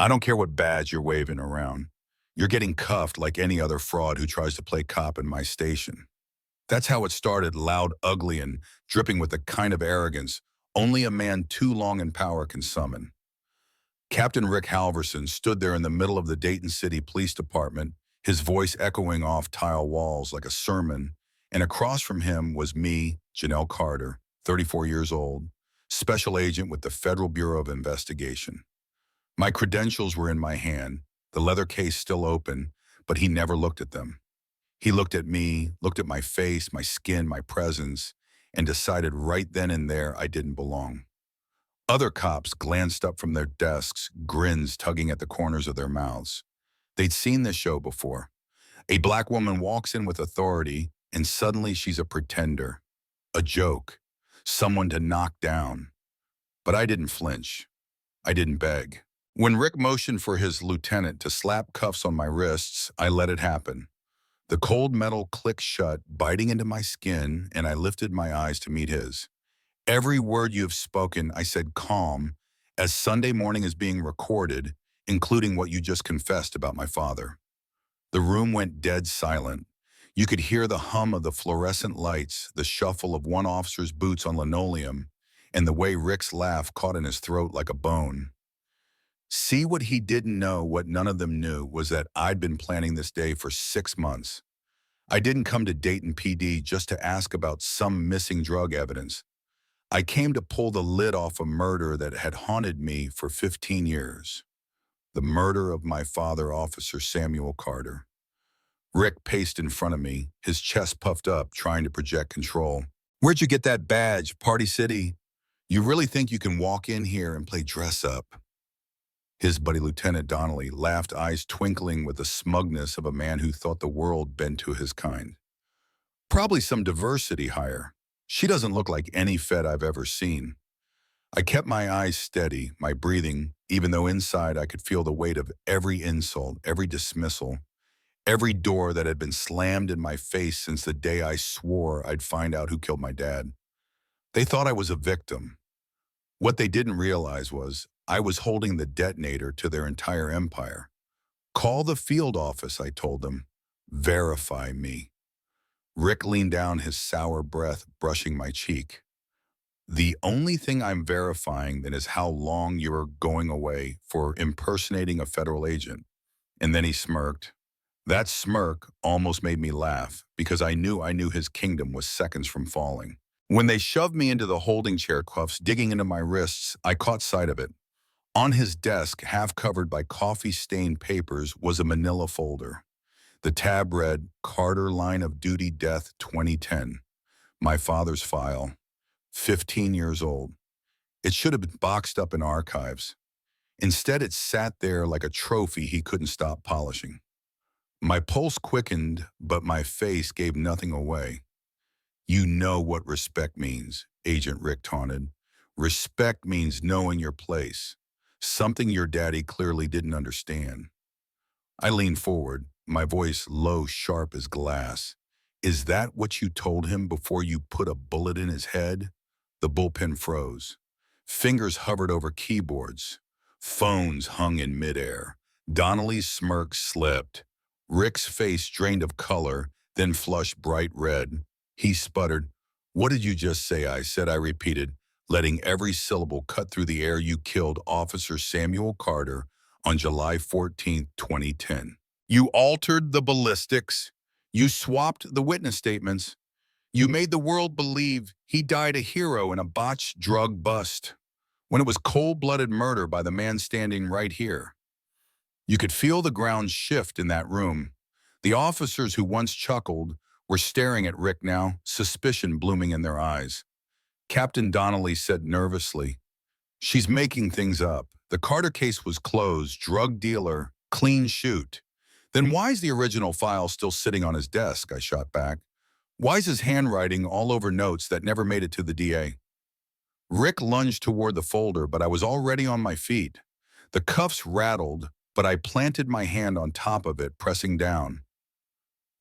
I don't care what badge you're waving around. You're getting cuffed like any other fraud who tries to play cop in my station. That's how it started, loud, ugly, and dripping with the kind of arrogance only a man too long in power can summon. Captain Rick Halverson stood there in the middle of the Dayton City Police Department, his voice echoing off tile walls like a sermon, and across from him was me, Janelle Carter, 34 years old, special agent with the Federal Bureau of Investigation. My credentials were in my hand, the leather case still open, but he never looked at them. He looked at me, looked at my face, my skin, my presence, and decided right then and there I didn't belong. Other cops glanced up from their desks, grins tugging at the corners of their mouths. They'd seen this show before. A black woman walks in with authority, and suddenly she's a pretender, a joke, someone to knock down. But I didn't flinch. I didn't beg. When Rick motioned for his lieutenant to slap cuffs on my wrists, I let it happen. The cold metal clicked shut, biting into my skin, and I lifted my eyes to meet his. Every word you have spoken, I said calm, as Sunday morning is being recorded, including what you just confessed about my father. The room went dead silent. You could hear the hum of the fluorescent lights, the shuffle of one officer's boots on linoleum, and the way Rick's laugh caught in his throat like a bone. See, what he didn't know, what none of them knew, was that I'd been planning this day for 6 months. I didn't come to Dayton PD just to ask about some missing drug evidence. I came to pull the lid off a murder that had haunted me for 15 years. The murder of my father, Officer Samuel Carter. Rick paced in front of me, his chest puffed up, trying to project control. "Where'd you get that badge, Party City? You really think you can walk in here and play dress up?" His buddy Lieutenant Donnelly laughed, eyes twinkling with the smugness of a man who thought the world bent to his kind. "Probably some diversity hire. She doesn't look like any Fed I've ever seen." I kept my eyes steady, my breathing, even though inside I could feel the weight of every insult, every dismissal, every door that had been slammed in my face since the day I swore I'd find out who killed my dad. They thought I was a victim. What they didn't realize was I was holding the detonator to their entire empire. "Call the field office," I told them. "Verify me." Rick leaned down, his sour breath brushing my cheek. "The only thing I'm verifying then is how long you are going away for impersonating a federal agent." And then he smirked. That smirk almost made me laugh because I knew his kingdom was seconds from falling. When they shoved me into the holding chair, cuffs digging into my wrists, I caught sight of it. On his desk, half covered by coffee-stained papers, was a manila folder. The tab read, "Carter Line of Duty Death 2010. My father's file. 15 years old." It should have been boxed up in archives. Instead, it sat there like a trophy he couldn't stop polishing. My pulse quickened, but my face gave nothing away. "You know what respect means," Agent Rick taunted. "Respect means knowing your place. Something your daddy clearly didn't understand." I leaned forward, my voice low, sharp as glass. "Is that what you told him before you put a bullet in his head?" The bullpen froze. Fingers hovered over keyboards. Phones hung in midair. Donnelly's smirk slipped. Rick's face drained of color, then flushed bright red. He sputtered. "What did you just say?" I said. I repeated, letting every syllable cut through the air. "You killed Officer Samuel Carter on July 14th, 2010. You altered the ballistics. You swapped the witness statements. You made the world believe he died a hero in a botched drug bust, when it was cold-blooded murder by the man standing right here." You could feel the ground shift in that room. The officers who once chuckled were staring at Rick now, suspicion blooming in their eyes. Captain Donnelly said nervously, "She's making things up. The Carter case was closed, drug dealer, clean shoot." "Then why's the original file still sitting on his desk?" I shot back. "Why's his handwriting all over notes that never made it to the DA?" Rick lunged toward the folder, but I was already on my feet. The cuffs rattled, but I planted my hand on top of it, pressing down.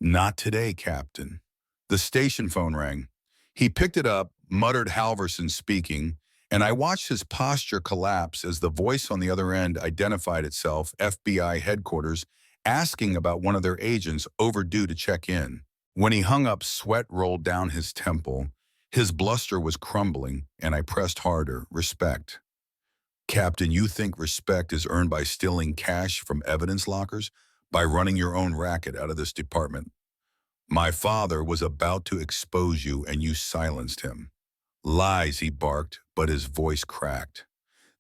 "Not today, Captain." The station phone rang. He picked it up, muttered Halverson speaking, And I watched his posture collapse as the voice on the other end identified itself, FBI headquarters, asking about one of their agents overdue to check in. When he hung up, sweat rolled down his temple. His bluster was crumbling, and I pressed harder. Respect. Captain, you think respect is earned by stealing cash from evidence lockers? By running your own racket out of this department? My father was about to expose you, and you silenced him. Lies, he barked, but his voice cracked.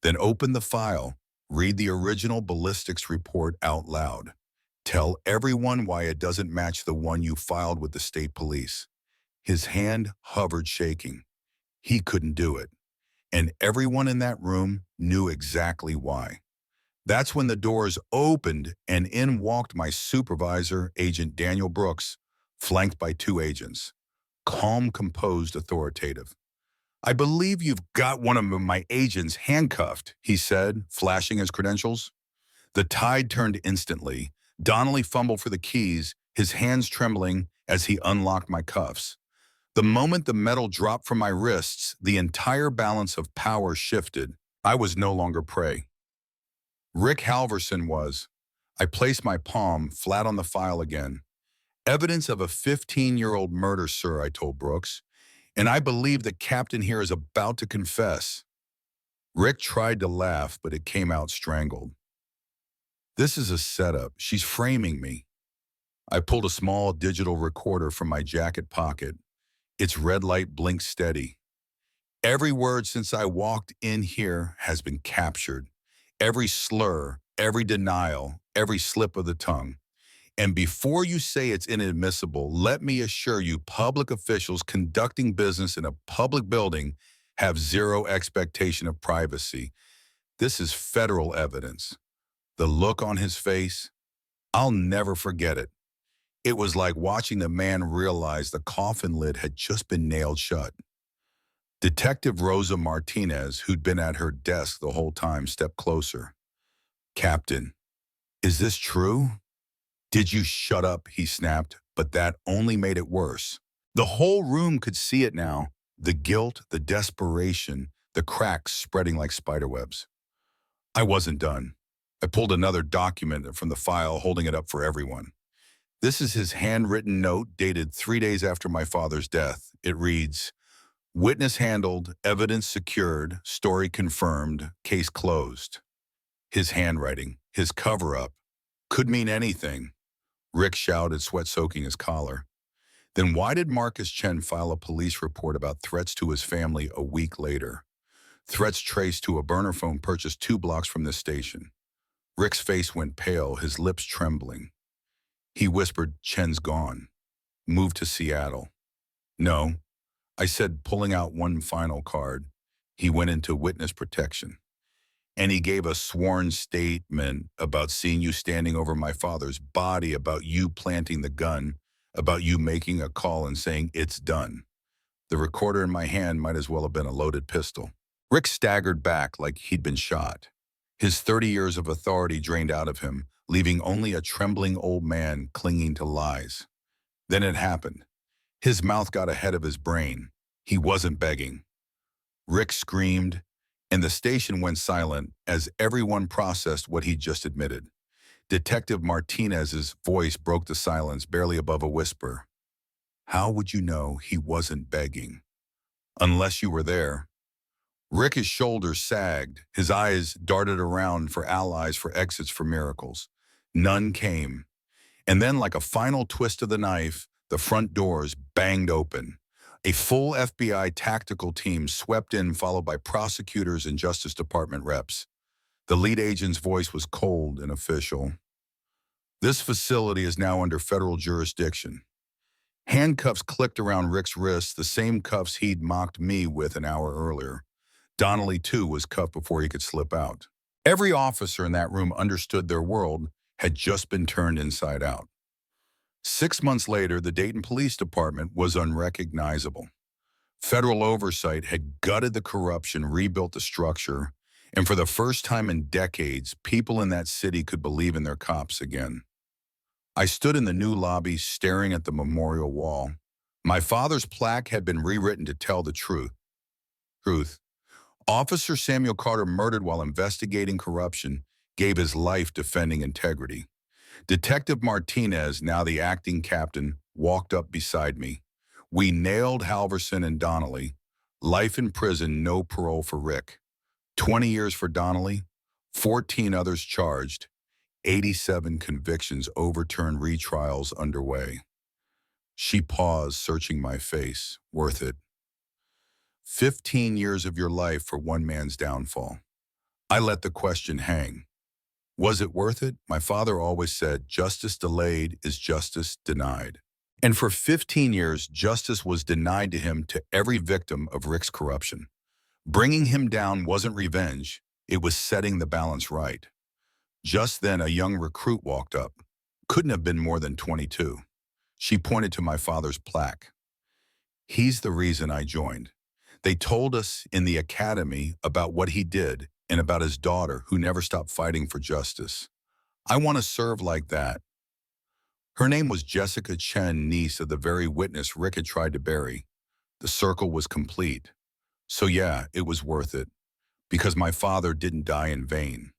Then open the file, read the original ballistics report out loud. Tell everyone why it doesn't match the one you filed with the state police. His hand hovered shaking. He couldn't do it. And everyone in that room knew exactly why. That's when the doors opened and in walked my supervisor, Agent Daniel Brooks, flanked by two agents. Calm, composed, authoritative. I believe you've got one of my agents handcuffed, he said, flashing his credentials. The tide turned instantly. Donnelly fumbled for the keys, his hands trembling as he unlocked my cuffs. The moment the metal dropped from my wrists, the entire balance of power shifted. I was no longer prey. Rick Halverson was. I placed my palm flat on the file again. Evidence of a 15-year-old murder, sir, I told Brooks. And I believe the captain here is about to confess. Rick tried to laugh, but it came out strangled. This is a setup. She's framing me. I pulled a small digital recorder from my jacket pocket. Its red light blinked steady. Every word since I walked in here has been captured. Every slur, every denial, every slip of the tongue. And before you say it's inadmissible, let me assure you public officials conducting business in a public building have zero expectation of privacy. This is federal evidence. The look on his face, I'll never forget it. It was like watching the man realize the coffin lid had just been nailed shut. Detective Rosa Martinez, who'd been at her desk the whole time, stepped closer. Captain, is this true? Did you shut up, he snapped, but that only made it worse. The whole room could see it now, the guilt, the desperation, the cracks spreading like spiderwebs. I wasn't done. I pulled another document from the file, holding it up for everyone. This is his handwritten note dated 3 days after my father's death. It reads, "Witness handled, evidence secured, story confirmed, case closed." His handwriting, his cover-up, could mean anything. Rick shouted, sweat soaking his collar. Then why did Marcus Chen file a police report about threats to his family a week later? Threats traced to a burner phone purchased 2 blocks from this station. Rick's face went pale, his lips trembling. He whispered, Chen's gone. Moved to Seattle. No, I said, pulling out one final card. He went into witness protection. And he gave a sworn statement about seeing you standing over my father's body, about you planting the gun, about you making a call and saying, it's done. The recorder in my hand might as well have been a loaded pistol. Rick staggered back like he'd been shot. His 30 years of authority drained out of him, leaving only a trembling old man clinging to lies. Then it happened. His mouth got ahead of his brain. He wasn't begging. Rick screamed, and the station went silent as everyone processed what he'd just admitted. Detective Martinez's voice broke the silence, barely above a whisper. How would you know he wasn't begging? Unless you were there. Rick's shoulders sagged. His eyes darted around for allies, for exits, for miracles. None came. And then, like a final twist of the knife, the front doors banged open. A full FBI tactical team swept in, followed by prosecutors and Justice Department reps. The lead agent's voice was cold and official. This facility is now under federal jurisdiction. Handcuffs clicked around Rick's wrists, the same cuffs he'd mocked me with an hour earlier. Donnelly, too, was cuffed before he could slip out. Every officer in that room understood their world had just been turned inside out. 6 months later, the Dayton Police Department was unrecognizable. Federal oversight had gutted the corruption, rebuilt the structure, and for the first time in decades, people in that city could believe in their cops again. I stood in the new lobby staring at the memorial wall. My father's plaque had been rewritten to tell the truth. Officer Samuel Carter, murdered while investigating corruption, gave his life defending integrity. Detective Martinez, now the acting captain, walked up beside me. We nailed Halverson and Donnelly. Life in prison, no parole for Rick. 20 years for Donnelly, 14 others charged, 87 convictions overturned, retrials underway. She paused, searching my face. Worth it. 15 years of your life for one man's downfall. I let the question hang. Was it worth it? My father always said, justice delayed is justice denied. And for 15 years, justice was denied to him, to every victim of Rick's corruption. Bringing him down wasn't revenge, it was setting the balance right. Just then, a young recruit walked up. Couldn't have been more than 22. She pointed to my father's plaque. He's the reason I joined. They told us in the academy about what he did and about his daughter who never stopped fighting for justice. I want to serve like that. Her name was Jessica Chen, niece of the very witness Rick had tried to bury. The circle was complete. So yeah, it was worth it, because my father didn't die in vain.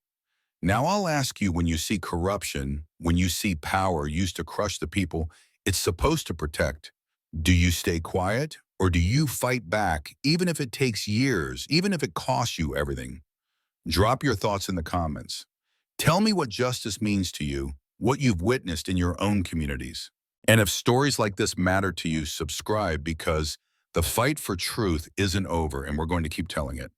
Now I'll ask you, when you see corruption, when you see power used to crush the people it's supposed to protect, do you stay quiet or do you fight back, even if it takes years, even if it costs you everything? Drop your thoughts in the comments. Tell me what justice means to you, what you've witnessed in your own communities. And if stories like this matter to you, subscribe, because the fight for truth isn't over and we're going to keep telling it.